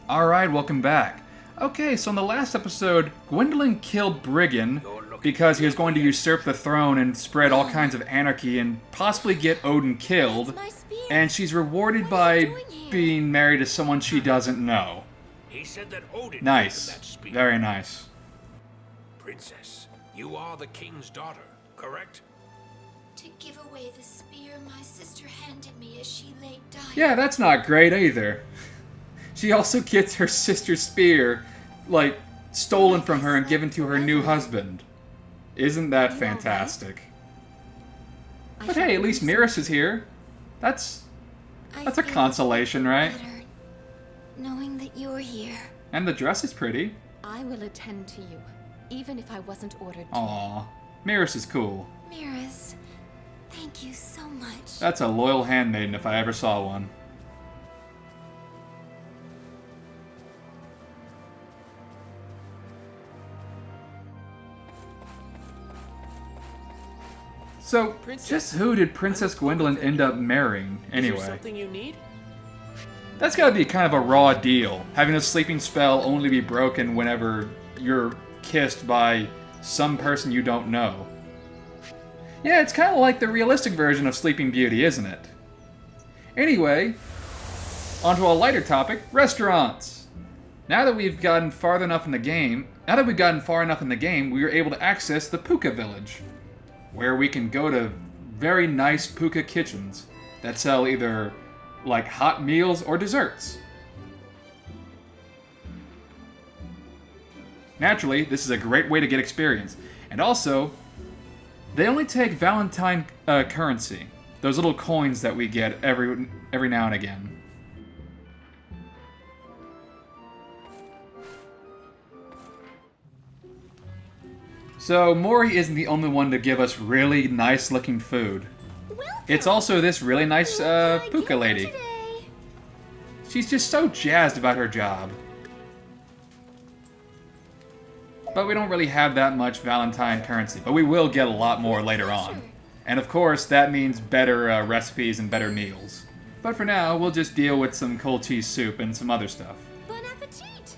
Alright, welcome back. Okay, so in the last episode, Gwendolyn killed Brigand because he was going to usurp the throne and spread all kinds of anarchy and possibly get Odin killed, and she's rewarded by being married to someone she doesn't know. He said that Odin Nice. that spear. Very nice. Princess, you are the king's daughter, correct? To give away the spear my sister handed me as she lay dying. Yeah, that's not great either. She also gets her sister's spear, like, stolen from her and given to her new husband. Isn't that fantastic? But hey, at least Miris is here. That's a consolation, right? Better knowing that you're here. And the dress is pretty. I will attend to you, even if I wasn't ordered to. Aw, Miris is cool. Miris, thank you so much. That's a loyal handmaiden if I ever saw one. So, just who did Princess Gwendolyn end up marrying, anyway? Is there something you need? That's gotta be kind of a raw deal, having a sleeping spell only be broken whenever you're kissed by some person you don't know. Yeah, it's kind of like the realistic version of Sleeping Beauty, isn't it? Anyway, onto a lighter topic, restaurants. Now that we've gotten far enough in the game, we were able to access the Puka Village, where we can go to very nice puka kitchens that sell either like hot meals or desserts. Naturally, this is a great way to get experience. And also, they only take Valentine currency, those little coins that we get every now and again. So, Mori isn't the only one to give us really nice looking food. It's also this really nice puka lady. She's just so jazzed about her job. But we don't really have that much Valentine currency, but we will get a lot more later on. And of course, that means better recipes and better meals. But for now, we'll just deal with some cold cheese soup and some other stuff. Bon appetit!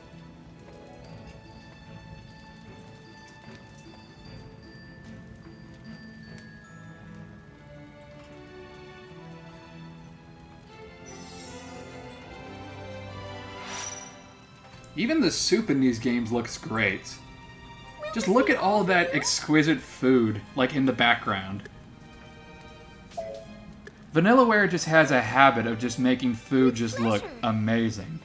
Even the soup in these games looks great. Just look at all that exquisite food, like, in the background. Vanillaware just has a habit of just making food just look amazing.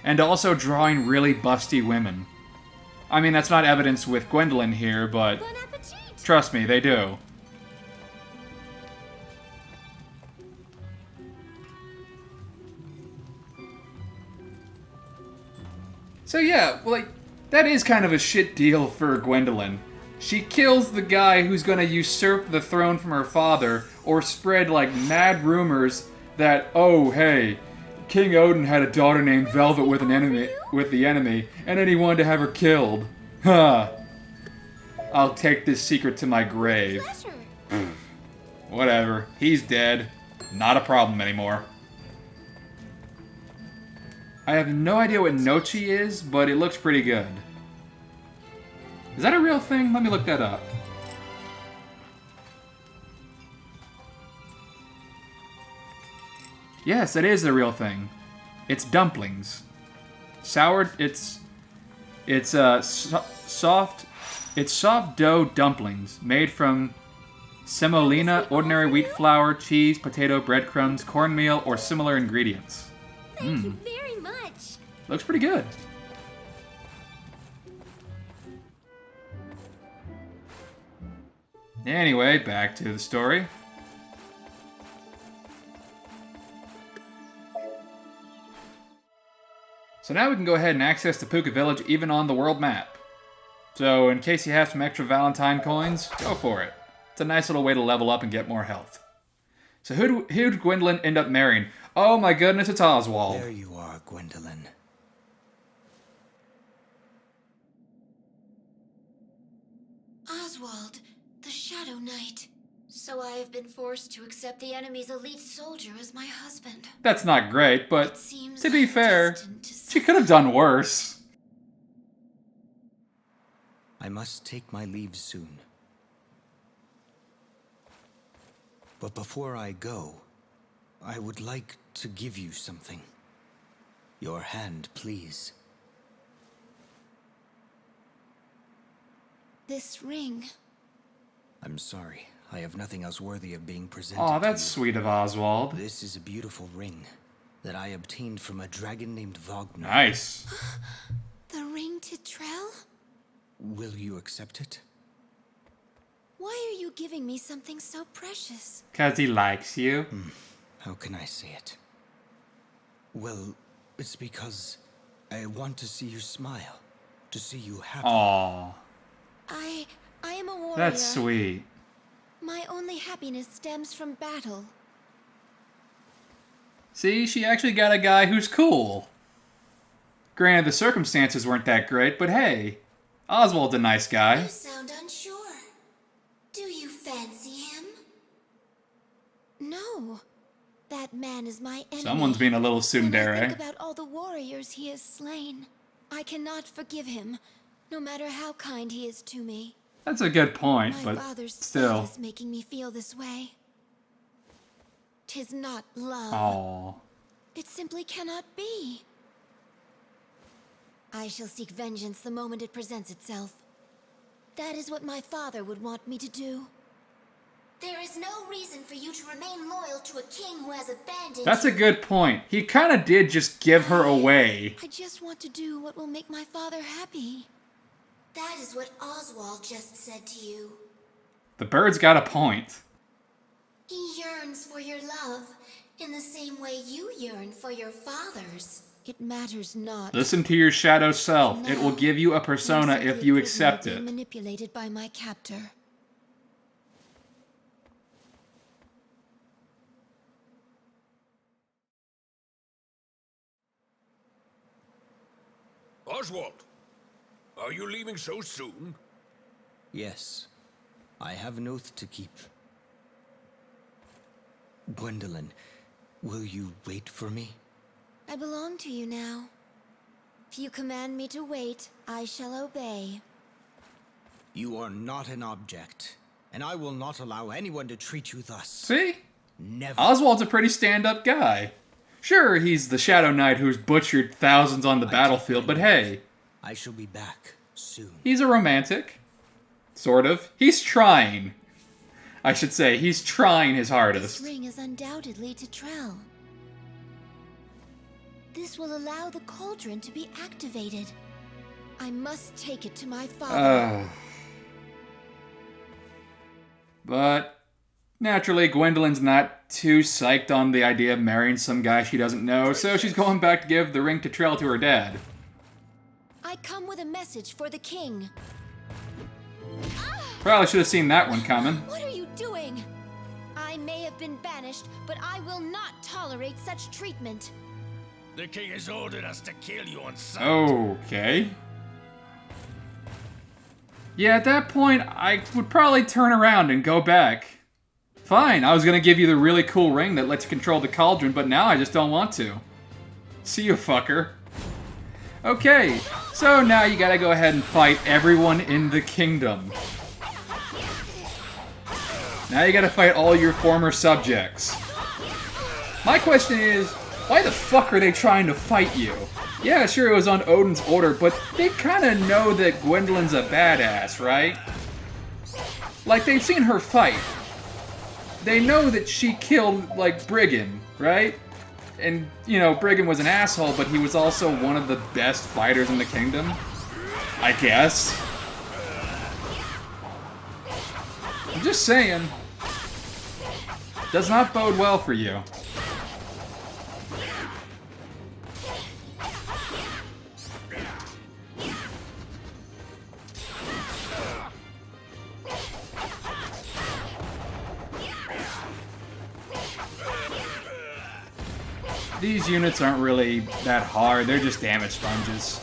And also drawing really busty women. I mean, that's not evidence with Gwendolyn here, but Bon appetit! trust me, they do. So yeah, like, that is kind of a shit deal for Gwendolyn. She kills the guy who's gonna usurp the throne from her father, or spread, like, mad rumors that, oh, hey, King Odin had a daughter named Velvet with the enemy, and then he wanted to have her killed. Huh. I'll take this secret to my grave. Pleasure. Whatever. He's dead. Not a problem anymore. I have no idea what Nochi is, but it looks pretty good. Is that a real thing? Let me look that up. Yes, it is a real thing. It's dumplings. Sour. It's soft dough dumplings made from semolina, ordinary wheat flour, cheese, potato, breadcrumbs, cornmeal, or similar ingredients. Thank you very much. Looks pretty good. Anyway, back to the story. So now we can go ahead and access the Puka Village even on the world map. So in case you have some extra Valentine coins, go for it. It's a nice little way to level up and get more health. So who did Gwendolyn end up marrying? Oh my goodness, it's Oswald. There you are, Gwendolyn. Oswald, the Shadow Knight. So I have been forced to accept the enemy's elite soldier as my husband. That's not great, but It seems to be I'm fair, destined to she could have done worse. I must take my leave soon. But before I go, I would like to give you something. Your hand, please. This ring. I'm sorry. I have nothing else worthy of being presented Aw, to that's you. sweet of Oswald. This is a beautiful ring that I obtained from a dragon named Wagner. Nice. The ring Titrel? Will you accept it? Why are you giving me something so precious? 'Cause he likes you. How can I say it? Well, it's because I want to see you smile. To see you happy. Aw, I am a warrior. that's sweet. My only happiness stems from battle. See, she actually got a guy who's cool. Granted, the circumstances weren't that great, but hey, Oswald's a nice guy. You sound unsure. Do you fancy him? No. That man is my enemy. Someone's being a little When I think tsundere. about all the warriors he has slain, I cannot forgive him, no matter how kind he is to me. That's a good point, My but father's still. spell is making me feel this way. 'Tis not love. Aw. It simply cannot be. I shall seek vengeance the moment it presents itself. That is what my father would want me to do. There is no reason for you to remain loyal to a king who has abandoned That's a good point. He kind of did just give her away. I just want to do what will make my father happy. That is what Oswald just said to you. The bird's got a point. He yearns for your love in the same way you yearn for your father's. It matters not. Listen to your shadow self. It will give you a persona if you accept it. Manipulated by my captor. Oswald, are you leaving so soon? Yes. I have an oath to keep. Gwendolyn, will you wait for me? I belong to you now. If you command me to wait, I shall obey. You are not an object, and I will not allow anyone to treat you thus. See? Never. Oswald's a pretty stand-up guy. Sure, he's the Shadow Knight who's butchered thousands on the battlefield, but hey, I shall be back soon. he's a romantic. Sort of. He's trying. I should say, he's trying his This hardest. ring is undoubtedly Titrel. This will allow the cauldron to be activated. I must take it to my father. But naturally, Gwendolyn's not too psyched on the idea of marrying some guy she doesn't know, so she's going back to give the ring to Titrel to her dad. I come with a message for the king. Probably should have seen that one coming. What are you doing? I may have been banished, but I will not tolerate such treatment. The king has ordered us to kill you on sight. Okay. Yeah, at that point, I would probably turn around and go back. Fine, I was gonna give you the really cool ring that lets you control the cauldron, but now I just don't want to. See you, fucker. Okay, so now you gotta go ahead and fight everyone in the kingdom. Now you gotta fight all your former subjects. My question is, why the fuck are they trying to fight you? Yeah, sure, it was on Odin's order, but they kinda know that Gwendolyn's a badass, right? Like, they've seen her fight. They know that she killed, like, Brigand, right? And, you know, Brigand was an asshole, but he was also one of the best fighters in the kingdom. I guess. I'm just saying. Does not bode well for you. These units aren't really that hard, they're just damage sponges.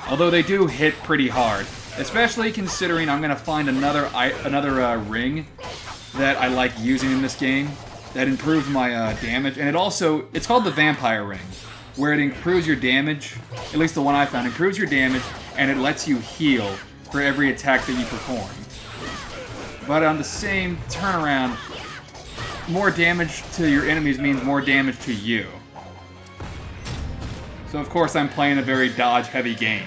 Although they do hit pretty hard. Especially considering I'm gonna find another ring that I like using in this game that improves my damage, and it's called the Vampire Ring, where it improves your damage. At least the one I found improves your damage, and it lets you heal for every attack that you perform. But on the same turnaround, more damage to your enemies means more damage to you. So of course I'm playing a very dodge-heavy game.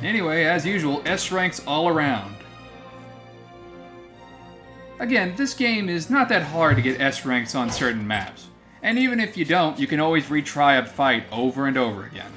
Anyway, as usual, S ranks all around. Again, this game is not that hard to get S ranks on certain maps. And even if you don't, you can always retry a fight over and over again.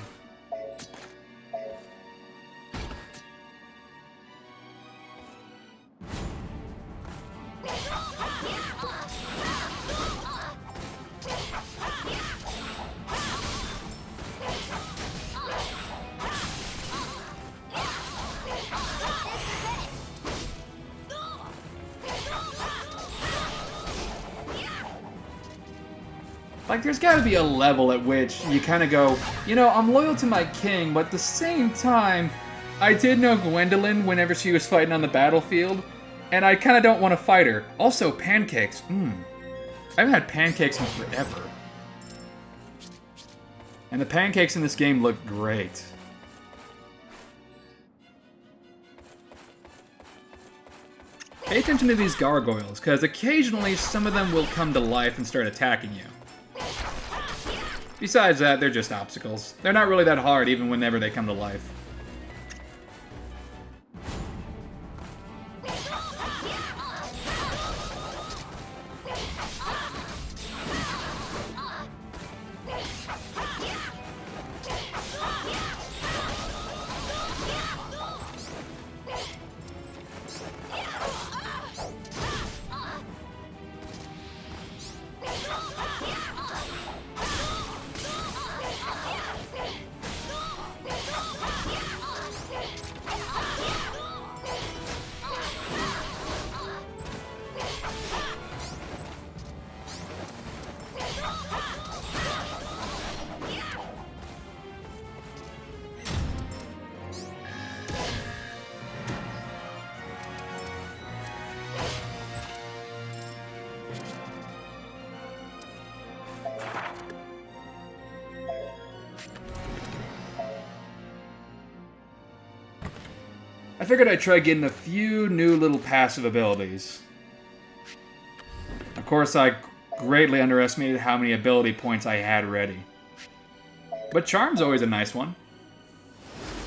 Like, there's gotta be a level at which you kind of go, you know, I'm loyal to my king, but at the same time, I did know Gwendolyn whenever she was fighting on the battlefield, and I kind of don't want to fight her. Also, pancakes. I haven't had pancakes in forever. And the pancakes in this game look great. Pay attention to these gargoyles, because occasionally some of them will come to life and start attacking you. Besides that, they're just obstacles. They're not really that hard, even whenever they come to life. I figured I'd try getting a few new little passive abilities. Of course, I greatly underestimated how many ability points I had ready. But Charm's always a nice one.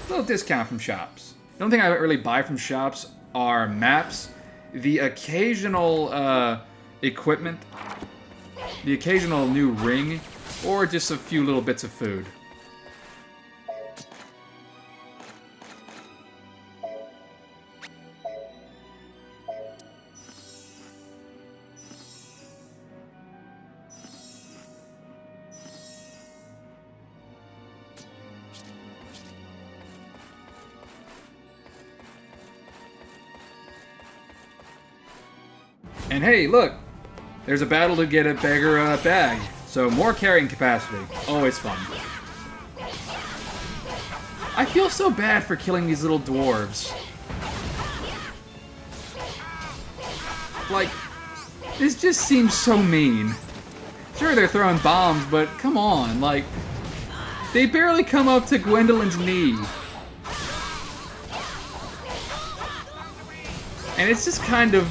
A little discount from shops. The only thing I really buy from shops are maps, the occasional equipment, the occasional new ring, or just a few little bits of food. And hey, look! There's a battle to get a bigger bag, so more carrying capacity. Always fun. I feel so bad for killing these little dwarves. Like, this just seems so mean. Sure, they're throwing bombs, but come on, like, they barely come up to Gwendolyn's knee. And it's just kind of...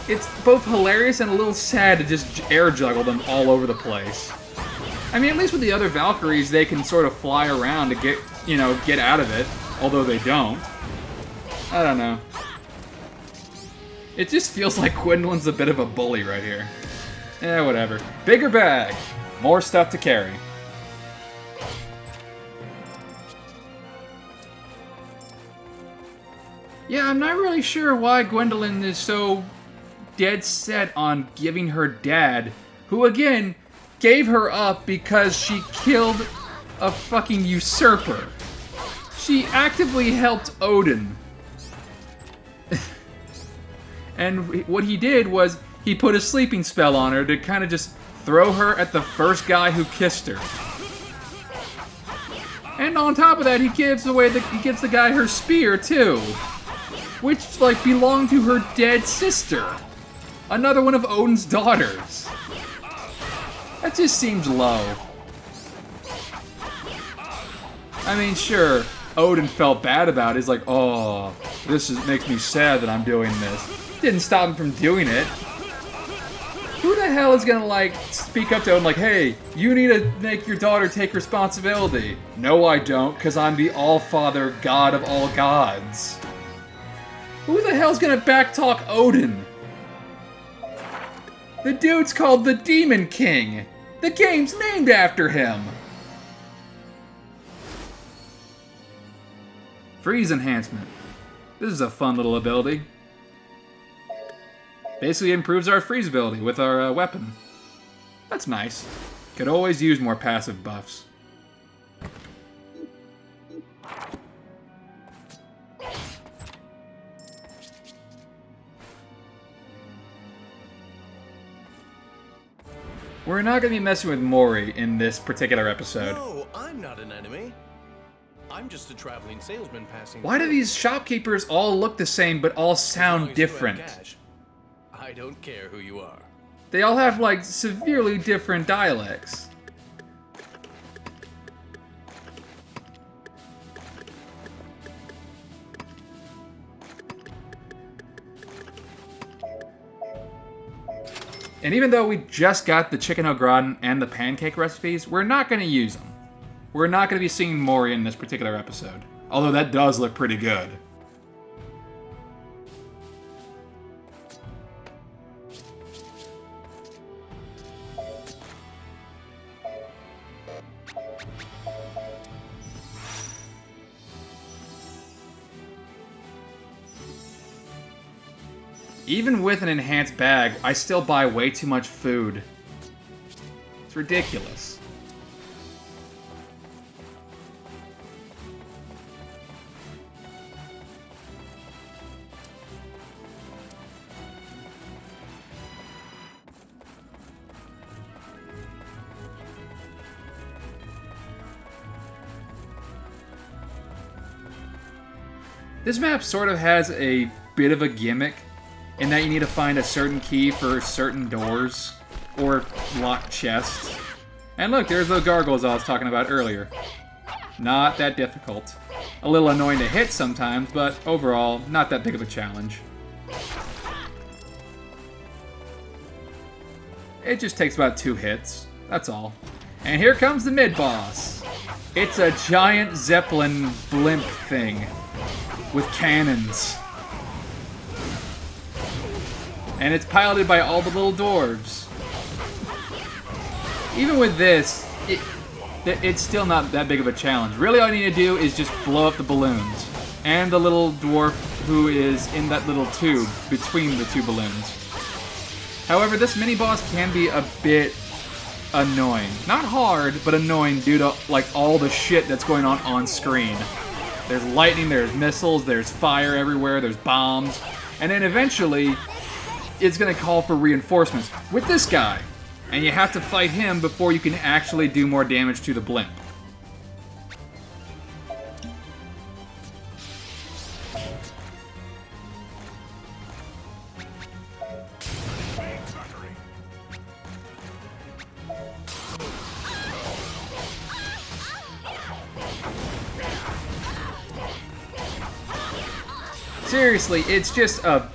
It's both hilarious and a little sad to just air juggle them all over the place. I mean, at least with the other Valkyries, they can sort of fly around to get, you know, get out of it. Although they don't. I don't know. It just feels like Gwendolyn's a bit of a bully right here. Eh, whatever. Bigger bag. More stuff to carry. Yeah, I'm not really sure why Gwendolyn is so dead set on giving her dad, who again gave her up because she killed a fucking usurper. She actively helped Odin. And what he did was he put a sleeping spell on her to kind of just throw her at the first guy who kissed her. And And on top of that, he gives the guy her spear too, which like belonged to her dead sister, another one of Odin's daughters. That just seems low. I mean, sure, Odin felt bad about it. He's like, oh, makes me sad that I'm doing this. Didn't stop him from doing it. Who the hell is gonna, like, speak up to Odin like, hey, you need to make your daughter take responsibility? No, I don't, because I'm the All-Father God of all gods. Who the hell's gonna backtalk Odin? The dude's called the Demon King. The game's named after him. Freeze enhancement. This is a fun little ability. Basically improves our freeze ability with our weapon. That's nice. Could always use more passive buffs. We're not going to be messing with Mori in this particular episode. No, I'm not an enemy. I'm just a traveling salesman passing. Why do these shopkeepers all look the same but all sound different? I don't care who you are. They all have, like, severely different dialects. And even though we just got the chicken au gratin and the pancake recipes, we're not going to use them. We're not going to be seeing Mori in this particular episode. Although that does look pretty good. Even with an enhanced bag, I still buy way too much food. It's ridiculous. This map sort of has a bit of a gimmick in that you need to find a certain key for certain doors or locked chests. And look, there's those gargoyles I was talking about earlier. Not that difficult. A little annoying to hit sometimes, but overall, not that big of a challenge. It just takes about 2 hits, that's all. And here comes the mid-boss. It's a giant Zeppelin blimp thing with cannons. And it's piloted by all the little dwarves. Even with this, it's still not that big of a challenge. Really all you need to do is just blow up the balloons. And the little dwarf who is in that little tube between the 2 balloons. However, this mini-boss can be a bit annoying. Not hard, but annoying due to like all the shit that's going on screen. There's lightning, there's missiles, there's fire everywhere, there's bombs. And then eventually, it's going to call for reinforcements with this guy. And you have to fight him before you can actually do more damage to the blimp. Seriously, it's just a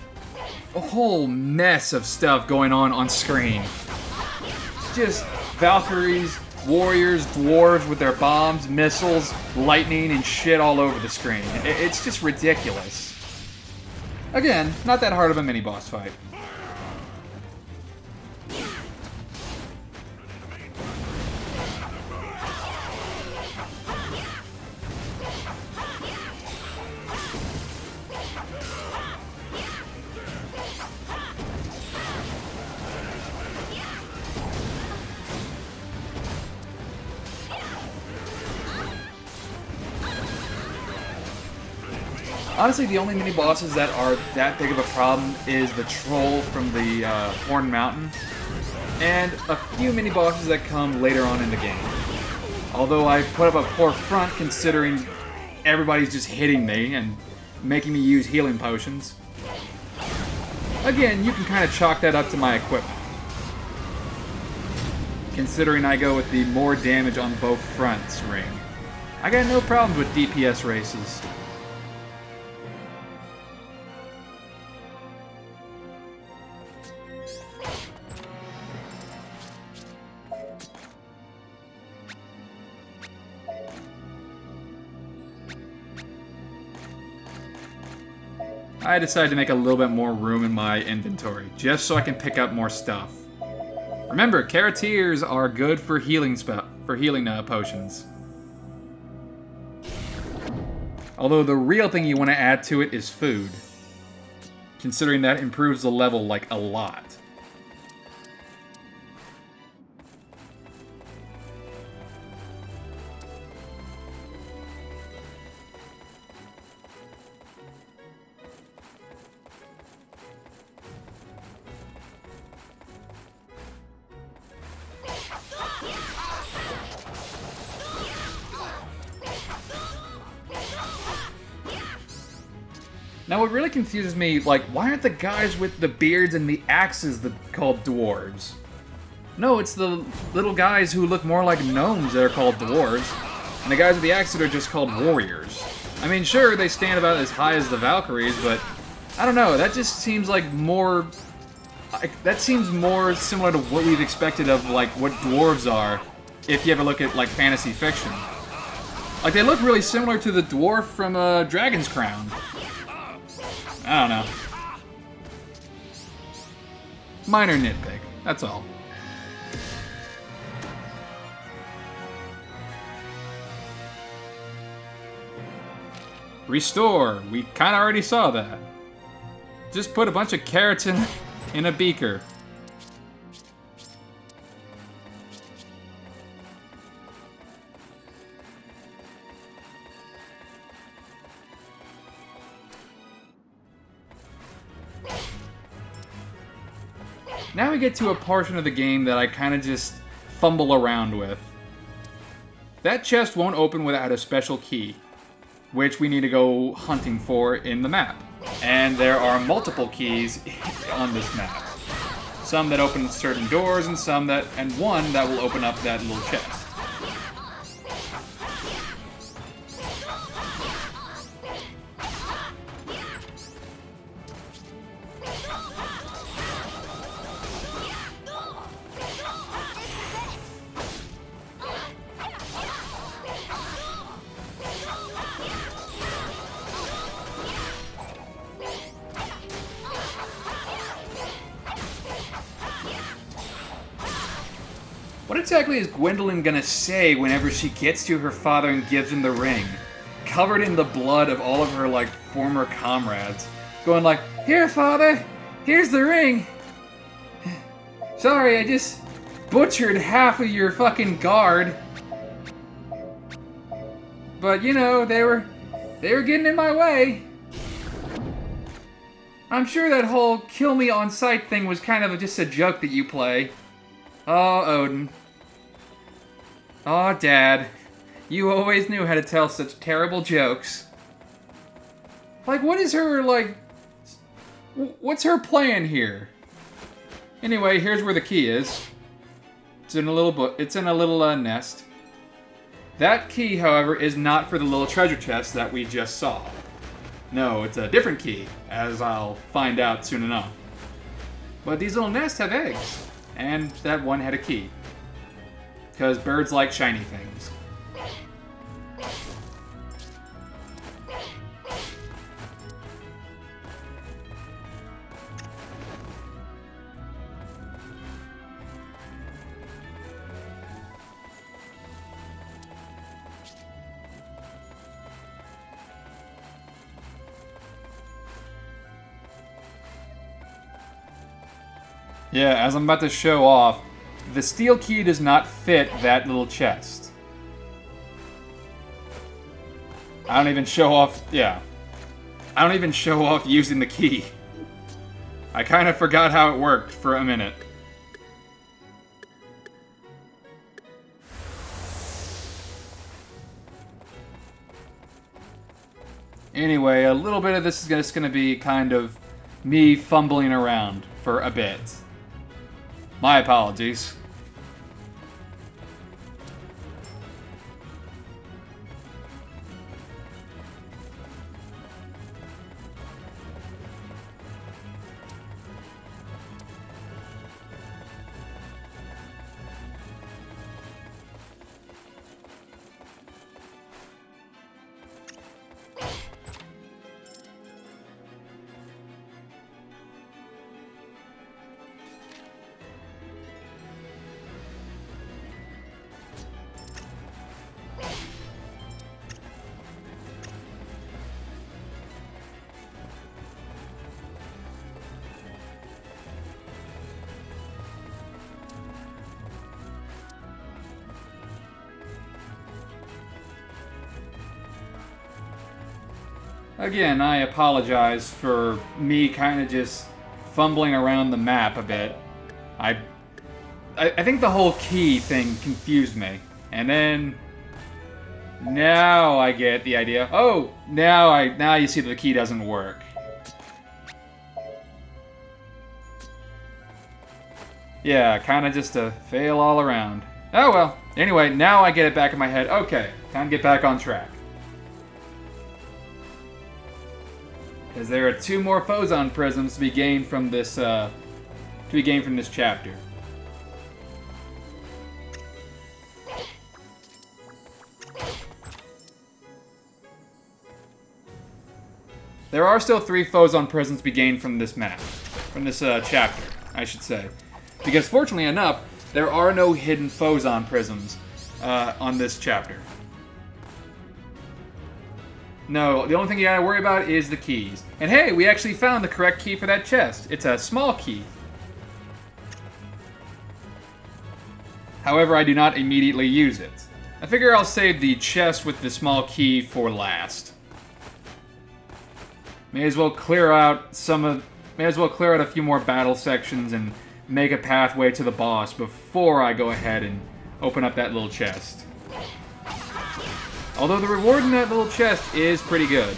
whole mess of stuff going on screen. Just Valkyries, warriors, dwarves with their bombs, missiles, lightning, and shit all over the screen. It's just ridiculous. Again, not that hard of a mini-boss fight. Honestly, the only mini-bosses that are that big of a problem is the troll from the Horn Mountain, and a few mini-bosses that come later on in the game. Although I put up a poor front considering everybody's just hitting me and making me use healing potions. Again, you can kind of chalk that up to my equipment. Considering I go with the more damage on both fronts ring. I got no problems with DPS races. I decided to make a little bit more room in my inventory, just so I can pick up more stuff. Remember, Carroteers are good for healing potions. Although the real thing you want to add to it is food, considering that improves the level like a lot. Now what really confuses me, like, why aren't the guys with the beards and the axes called dwarves? No, it's the little guys who look more like gnomes that are called dwarves, and the guys with the axes are just called warriors. I mean, sure, they stand about as high as the Valkyries, but I don't know, that just seems like more... that seems more similar to what we've expected of, like, what dwarves are, if you ever look at, like, fantasy fiction. Like, they look really similar to the dwarf from Dragon's Crown. I don't know. Minor nitpick, that's all. Restore, we kinda already saw that. Just put a bunch of carrots in a beaker. Now we get to a portion of the game that I kind of just fumble around with. That chest won't open without a special key, which we need to go hunting for in the map. And there are multiple keys on this map. Some that open certain doors and one that will open up that little chest. What exactly is Gwendolyn gonna say whenever she gets to her father and gives him the ring? Covered in the blood of all of her, like, former comrades. Going like, "Here, father! Here's the ring! Sorry, I just butchered half of your fucking guard. But, you know, they were getting in my way. I'm sure that whole kill me on sight thing was kind of just a joke that you play. Oh, Odin. Oh, Dad. You always knew how to tell such terrible jokes. Like, what is her, like... what's her plan here? Anyway, here's where the key is. It's in a little nest. That key, however, is not for the little treasure chest that we just saw. No, it's a different key, as I'll find out soon enough. But these little nests have eggs, and that one had a key. Because birds like shiny things. Yeah, as I'm about to show off, the steel key does not fit that little chest. I don't even show off, I don't even show off using the key. I kind of forgot how it worked for a minute. Anyway, a little bit of this is just going to be kind of me fumbling around for a bit. My apologies. Again, I apologize for me kind of just fumbling around the map a bit. I think the whole key thing confused me. And then now I get the idea. Oh, now you see that the key doesn't work. Yeah, kind of just a fail all around. Oh well. Anyway, now I get it back in my head. Okay, time to get back on track. Because there are 2 more Phozon prisms to be gained from this chapter. There are still 3 Phozon prisms to be gained from this map, from this chapter, I should say, because fortunately enough, there are no hidden Phozon prisms on this chapter. No, the only thing you gotta worry about is the keys. And hey, we actually found the correct key for that chest. It's a small key. However, I do not immediately use it. I figure I'll save the chest with the small key for last. May as well clear out a few more battle sections and make a pathway to the boss before I go ahead and open up that little chest. Although the reward in that little chest is pretty good.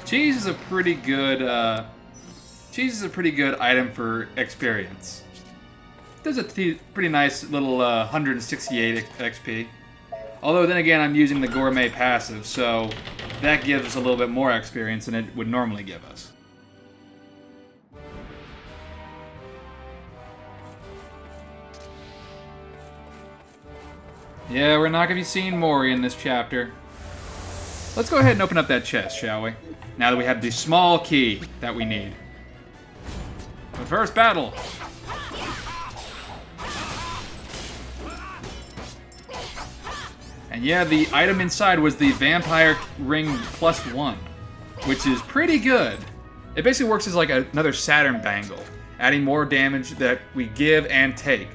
Cheese is a pretty good item for experience. Does a pretty nice little 168 XP. Although then again, I'm using the gourmet passive, so that gives us a little bit more experience than it would normally give us. Yeah, we're not going to be seeing Mori in this chapter. Let's go ahead and open up that chest, shall we? Now that we have the small key that we need. But first, battle! And yeah, the item inside was the Vampire Ring +1, which is pretty good. It basically works as like another Saturn bangle, adding more damage that we give and take.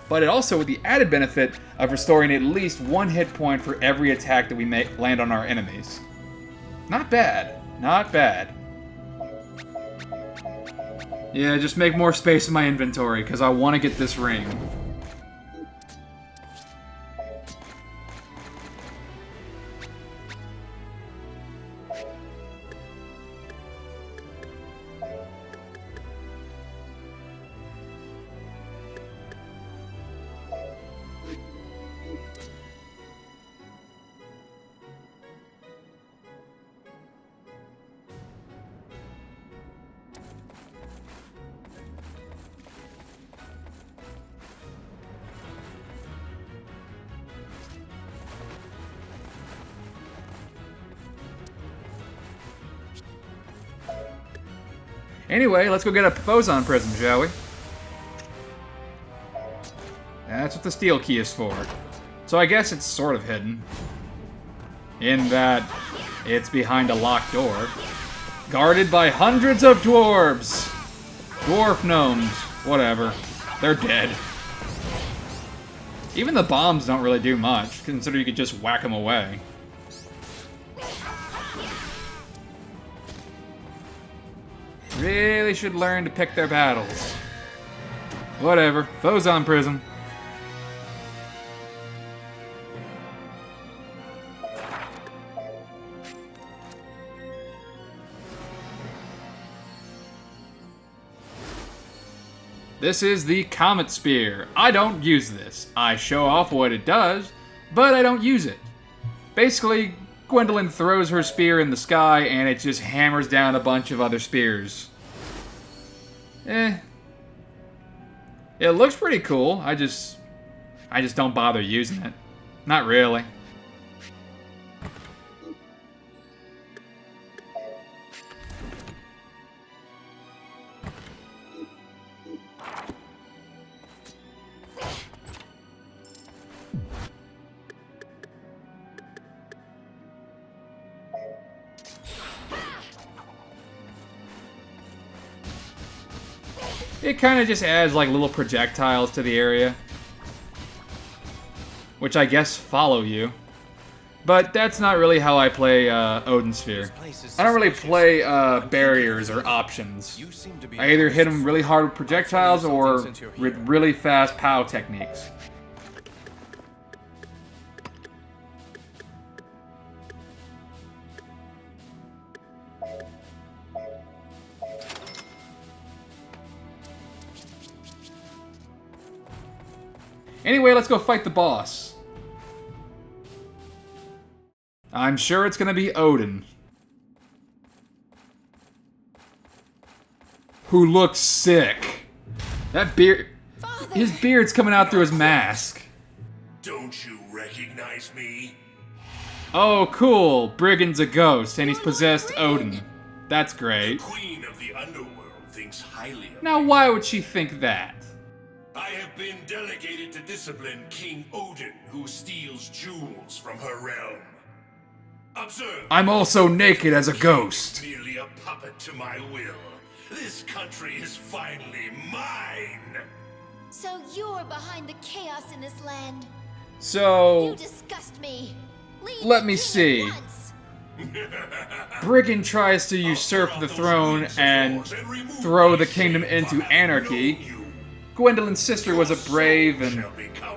But it also with the added benefit of restoring at least 1 hit point for every attack that we land on our enemies. Not bad. Not bad. Yeah, just make more space in my inventory, because I want to get this ring. Anyway, let's go get a Phozon Prism, shall we? That's what the steel key is for. So I guess it's sort of hidden. In that it's behind a locked door. Guarded by hundreds of dwarves! Dwarf gnomes. Whatever. They're dead. Even the bombs don't really do much, considering you could just whack them away. Really should learn to pick their battles. Whatever. Phozon Prism. This is the Comet Spear. I don't use this. I show off what it does, but I don't use it. Basically, Gwendolyn throws her spear in the sky and it just hammers down a bunch of other spears. It looks pretty cool. I just don't bother using it. Not really. It kind of just adds like little projectiles to the area, which I guess follow you. But that's not really how I play Odin Sphere. I don't really play barriers or options. I either hit them really hard with projectiles or with really fast POW techniques. Anyway, let's go fight the boss. I'm sure it's gonna be Odin. Who looks sick. That beard... His beard's coming out through his mask. Don't you recognize me? Oh, cool. Brigand's a ghost, and he's possessed Odin. That's great. The Queen of the Underworld thinks highly of Now, me. why would she think that? I have been delegated to discipline King Odin, who steals jewels from her realm. Observe. I'm also naked as a ghost. Merely a puppet to my will. This country is finally mine. So you're behind the chaos in this land. You So, disgust me. Leave let the me king see. at once. Brigand tries to usurp the throne and throw the kingdom into anarchy. Gwendolyn's sister was a brave and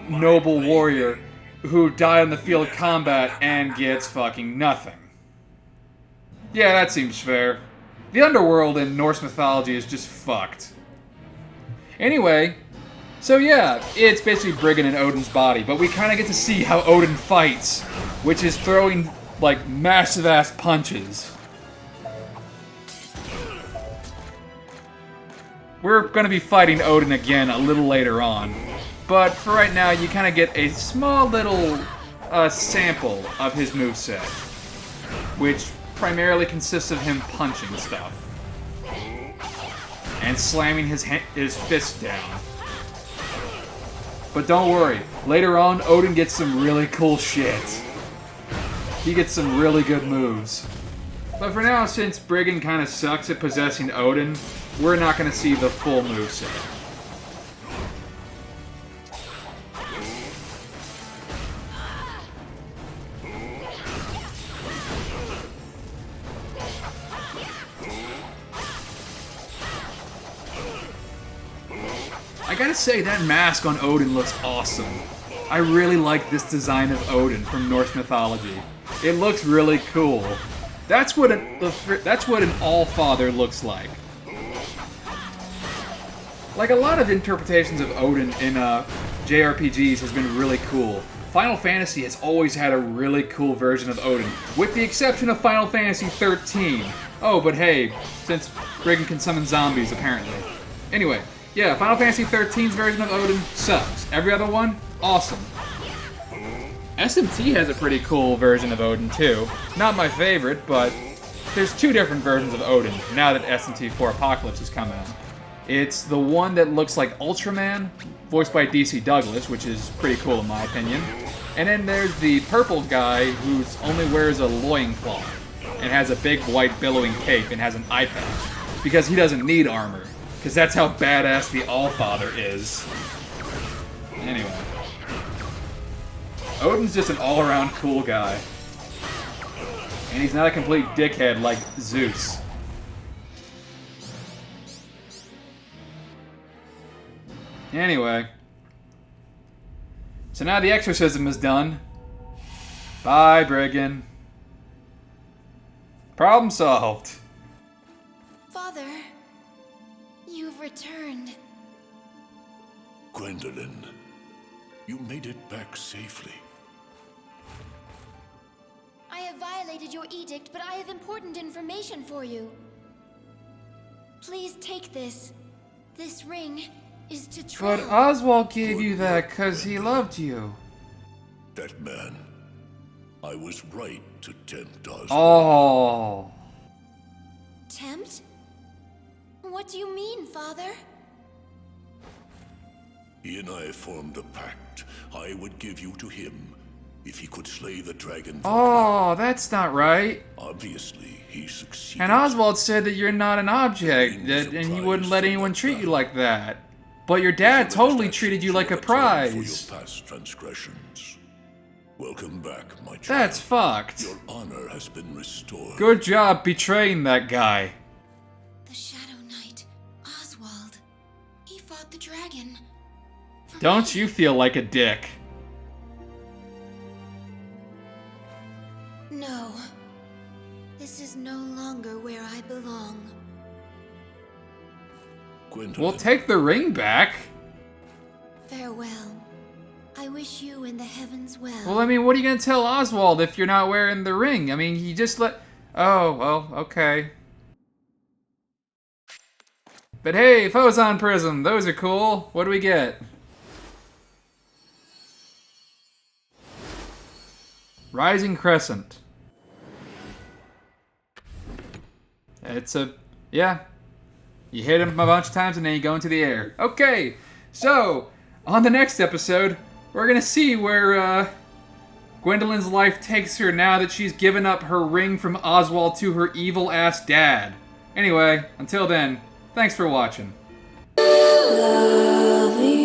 noble warrior who died on the field of combat and gets fucking nothing. Yeah, that seems fair. The underworld in Norse mythology is just fucked. Anyway, so yeah, it's basically Brigand and Odin's body, but we kind of get to see how Odin fights, which is throwing, like, massive-ass punches. We're going to be fighting Odin again a little later on, but for right now, you kind of get a small little sample of his moveset, which primarily consists of him punching stuff and slamming his fist down. But don't worry, later on, Odin gets some really cool shit. He gets some really good moves. But for now, since Brigand kind of sucks at possessing Odin, we're not going to see the full moveset. I gotta say, that mask on Odin looks awesome. I really like this design of Odin from Norse mythology. It looks really cool. That's what an All-Father looks like. Like, a lot of interpretations of Odin in JRPGs has been really cool. Final Fantasy has always had a really cool version of Odin, with the exception of Final Fantasy XIII. Oh, but hey, since Brigand can summon zombies, apparently. Anyway, yeah, Final Fantasy XIII's version of Odin sucks. Every other one, awesome. SMT has a pretty cool version of Odin, too. Not my favorite, but there's two different versions of Odin now that SMT4 Apocalypse has come out. It's the one that looks like Ultraman, voiced by DC Douglas, which is pretty cool in my opinion. And then there's the purple guy who only wears a loincloth and has a big white billowing cape and has an eye patch. Because he doesn't need armor. Because that's how badass the Allfather is. Anyway. Odin's just an all-around cool guy. And he's not a complete dickhead like Zeus. Anyway. So now the exorcism is done. Bye, Brigand. Problem solved. Father, you've returned. Gwendolyn, you made it back safely. I have violated your edict, but I have important information for you. Please take this. This ring is Titrel. But Oswald gave you that because he loved you. That man, I was right to tempt Oswald. Oh. Tempt? What do you mean, Father? He and I formed a pact. I would give you to him if he could slay the dragon. Oh, that's not right. Obviously, he succeeded. And Oswald said that you're not an object, and you wouldn't let anyone treat you like that. But your dad totally treated you like a prize. For your past transgressions. Welcome back, my child. That's fucked. Your honor has been restored. Good job betraying that guy. The Shadow Knight, Oswald. He fought the dragon. Don't you feel like a dick? No. This is no longer where I belong. Gwendolyn. We'll take the ring back. Farewell. I wish you and the heavens well. Well, I mean, what are you gonna tell Oswald if you're not wearing the ring? I mean, you just let... Oh, well, okay. But hey, Photon Prism, those are cool. What do we get? Rising Crescent. It's a... yeah. You hit him a bunch of times and then you go into the air. Okay, so, on the next episode, we're gonna see where, Gwendolyn's life takes her now that she's given up her ring from Oswald to her evil-ass dad. Anyway, until then, thanks for watching. Love you.